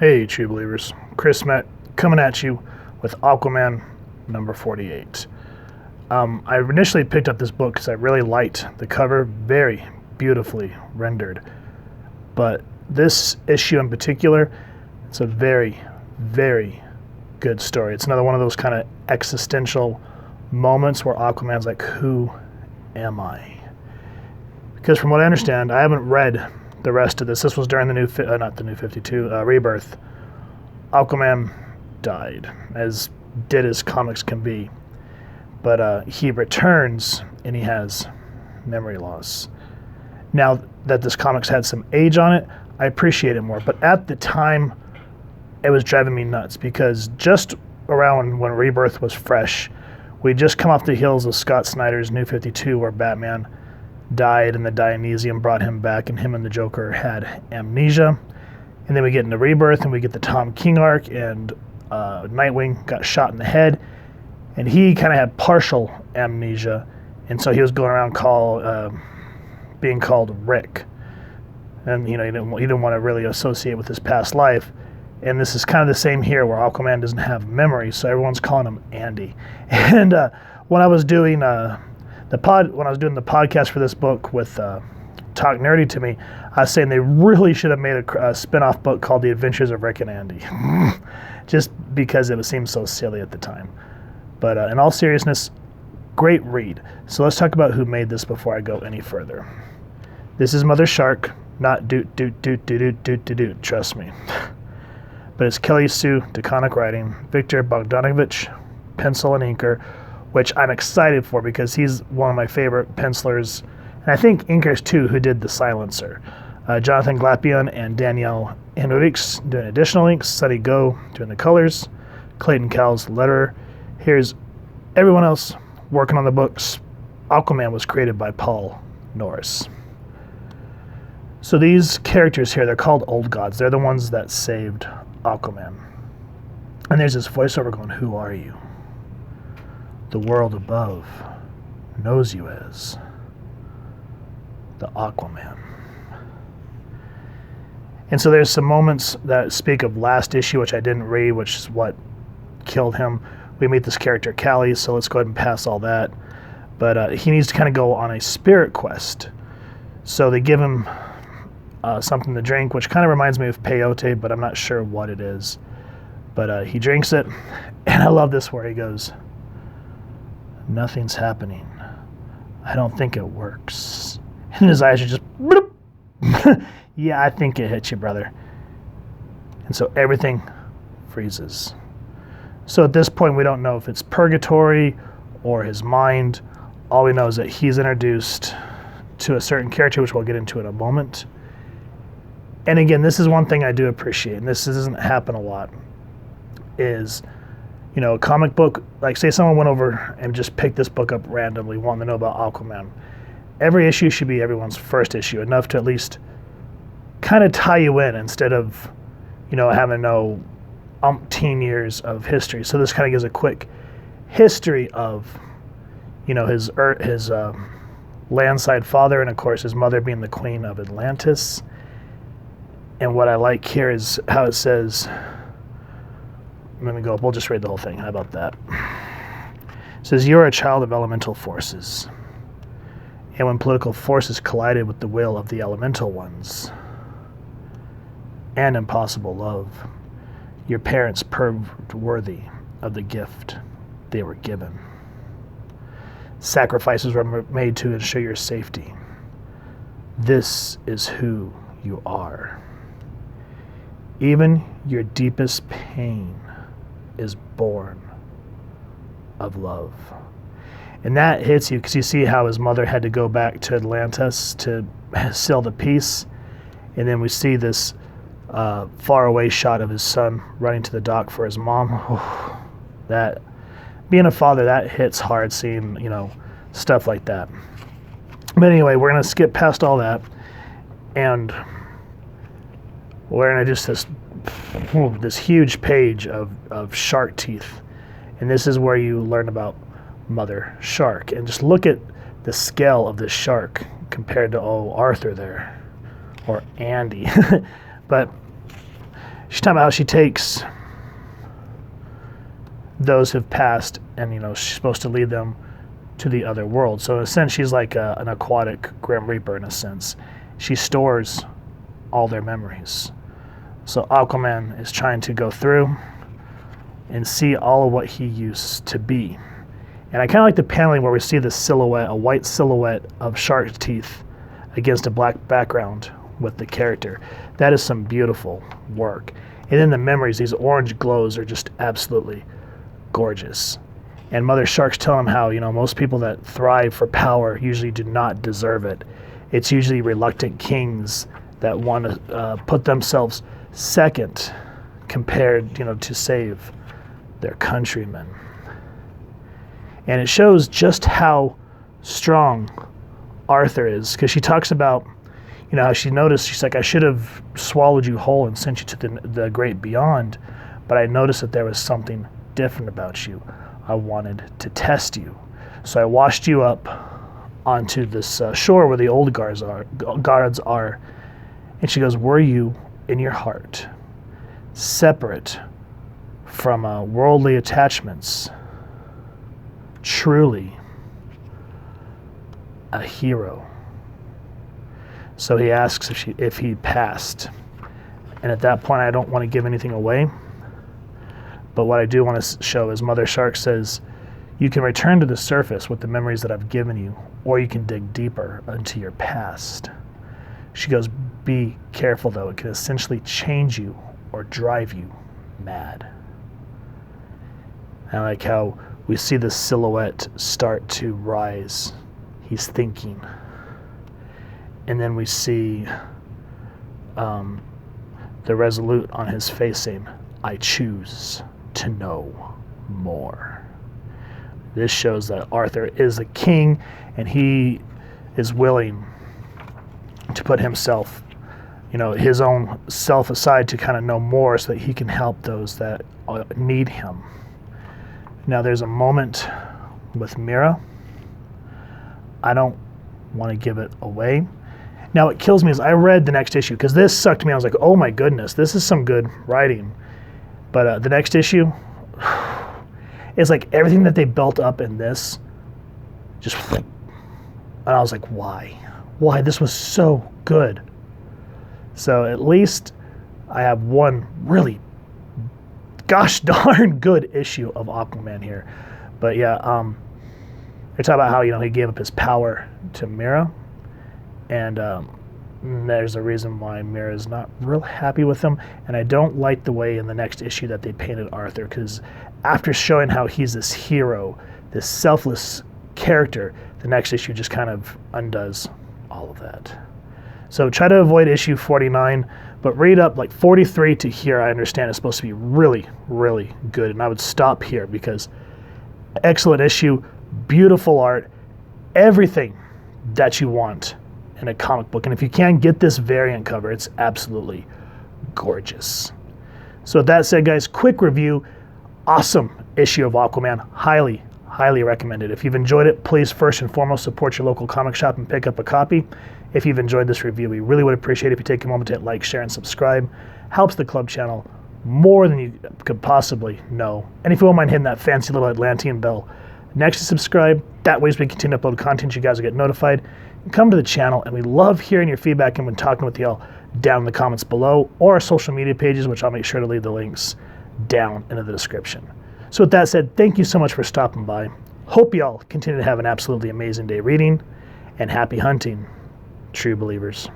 Hey, true believers. Chris Matt coming at you with Aquaman number 48. I initially picked up this book because I really liked the cover, very beautifully rendered. But this issue in particular, it's a very, very good story. It's another one of those kind of existential moments where Aquaman's like, who am I? Because from what I understand, I haven't read the rest of this. This was during the not the new 52, Rebirth. Aquaman died, as dead as comics can be. But he returns, and he has memory loss. Now that this comic's had some age on it, I appreciate it more. But at the time, it was driving me nuts, because just around when Rebirth was fresh, we'd just come off the heels of Scott Snyder's New 52, where Batman died and the Dionysium brought him back, and him and the Joker had amnesia. And then we get into Rebirth, and we get the Tom King arc, and Nightwing got shot in the head, and he kind of had partial amnesia, and so he was going around being called Rick, and he didn't want to really associate with his past life. And this is kind of the same here, where Aquaman doesn't have memory, so everyone's calling him Andy. And when I was doing the podcast for this book with Talk Nerdy to Me, I was saying they really should have made a spin-off book called The Adventures of Rick and Andy, just because it seemed so silly at the time. But in all seriousness, great read. So let's talk about who made this before I go any further. This is Mother Shark, not doot, trust me. But it's Kelly Sue DeConnick writing, Viktor Bogdanovic, pencil and inker, which I'm excited for because he's one of my favorite pencilers, and I think inkers too, who did The Silencer. Jonathan Glapion and Danielle Henriques doing additional inks, Sunny Go doing the colors, Clayton Cowles letterer. Here's everyone else working on the books. Aquaman was created by Paul Norris. So these characters here, they're called Old Gods. They're the ones that saved Aquaman. And there's this voiceover going, who are you? The world above knows you as the Aquaman. And so there's some moments that speak of last issue, which I didn't read, which is what killed him. We meet this character, Callie, so let's go ahead and pass all that. But he needs to kind of go on a spirit quest. So they give him something to drink, which kind of reminds me of peyote, but I'm not sure what it is. But he drinks it, and I love this where he goes, nothing's happening. I don't think it works. And his eyes are just, yeah, I think it hit you, brother. And so everything freezes. So at this point, we don't know if it's purgatory or his mind. All we know is that he's introduced to a certain character, which we'll get into in a moment. And again, this is one thing I do appreciate, and this doesn't happen a lot, is, a comic book, like say someone went over and just picked this book up randomly, wanting to know about Aquaman. Every issue should be everyone's first issue, enough to at least kind of tie you in instead of, having to know umpteen years of history. So this kind of gives a quick history of, his landside father, and of course his mother being the Queen of Atlantis. And what I like here is how it says, let me go up, we'll just read the whole thing. How about that? It says, you are a child of elemental forces. And when political forces collided with the will of the elemental ones and impossible love, your parents proved worthy of the gift they were given. Sacrifices were made to ensure your safety. This is who you are. Even your deepest pain is born of love. And that hits you because you see how his mother had to go back to Atlantis to seal the peace. And then we see this faraway shot of his son running to the dock for his mom. That, being a father, that hits hard, seeing, stuff like that. But anyway, we're going to skip past all that. And we're going to just this huge page of shark teeth. And this is where you learn about Mother Shark. And just look at the scale of this shark compared to, Arthur there. Or Andy. But she's talking about how she takes those who've passed and, she's supposed to lead them to the other world. So in a sense, she's like an aquatic Grim Reaper in a sense. She stores all their memories. So Aquaman is trying to go through and see all of what he used to be. And I kind of like the paneling where we see the silhouette, a white silhouette of shark teeth against a black background with the character. That is some beautiful work. And then the memories, these orange glows are just absolutely gorgeous. And Mother Shark's telling him how, most people that thrive for power usually do not deserve it. It's usually reluctant kings that want to put themselves second compared, to save their countrymen. And it shows just how strong Arthur is, because she talks about, how she noticed, she's like, I should have swallowed you whole and sent you to the great beyond, but I noticed that there was something different about you. I wanted to test you. So I washed you up onto this shore where the old guards are. And she goes, were you in your heart separate from worldly attachments, truly a hero? So he asks if he passed. And at that point, I don't want to give anything away. But what I do want to show is Mother Shark says, you can return to the surface with the memories that I've given you, or you can dig deeper into your past. She goes, be careful though, it can essentially change you or drive you mad. I like how we see the silhouette start to rise. He's thinking. And then we see the resolute on his face saying, I choose to know more. This shows that Arthur is a king and he is willing to put himself, his own self aside to kind of know more so that he can help those that need him. Now there's a moment with Mira. I don't want to give it away. Now what kills me is I read the next issue because this sucked me. I was like, oh my goodness, this is some good writing. But the next issue is like everything that they built up in this just, and I was like, why? Why? This was so good. So at least I have one really gosh darn good issue of Aquaman here. But yeah, they talk about how, he gave up his power to Mira. And there's a reason why Mira's not real happy with him. And I don't like the way in the next issue that they painted Arthur, because after showing how he's this hero, this selfless character, the next issue just kind of undoes all of that. So try to avoid issue 49, but read up like 43 to here. I understand it's supposed to be really, really good. And I would stop here because excellent issue, beautiful art, everything that you want in a comic book. And if you can get this variant cover, it's absolutely gorgeous. So with that said, guys, quick review. Awesome issue of Aquaman. Highly, highly recommended. If you've enjoyed it, please first and foremost support your local comic shop and pick up a copy. If you've enjoyed this review, we really would appreciate it if you take a moment to hit like, share, and subscribe. Helps the club channel more than you could possibly know. And if you won't mind hitting that fancy little Atlantean bell next to subscribe, that way as we continue to upload content, you guys will get notified. Come to the channel, and we love hearing your feedback and when talking with y'all down in the comments below or our social media pages, which I'll make sure to leave the links down into the description. So with that said, thank you so much for stopping by. Hope y'all continue to have an absolutely amazing day reading, and happy hunting, true believers.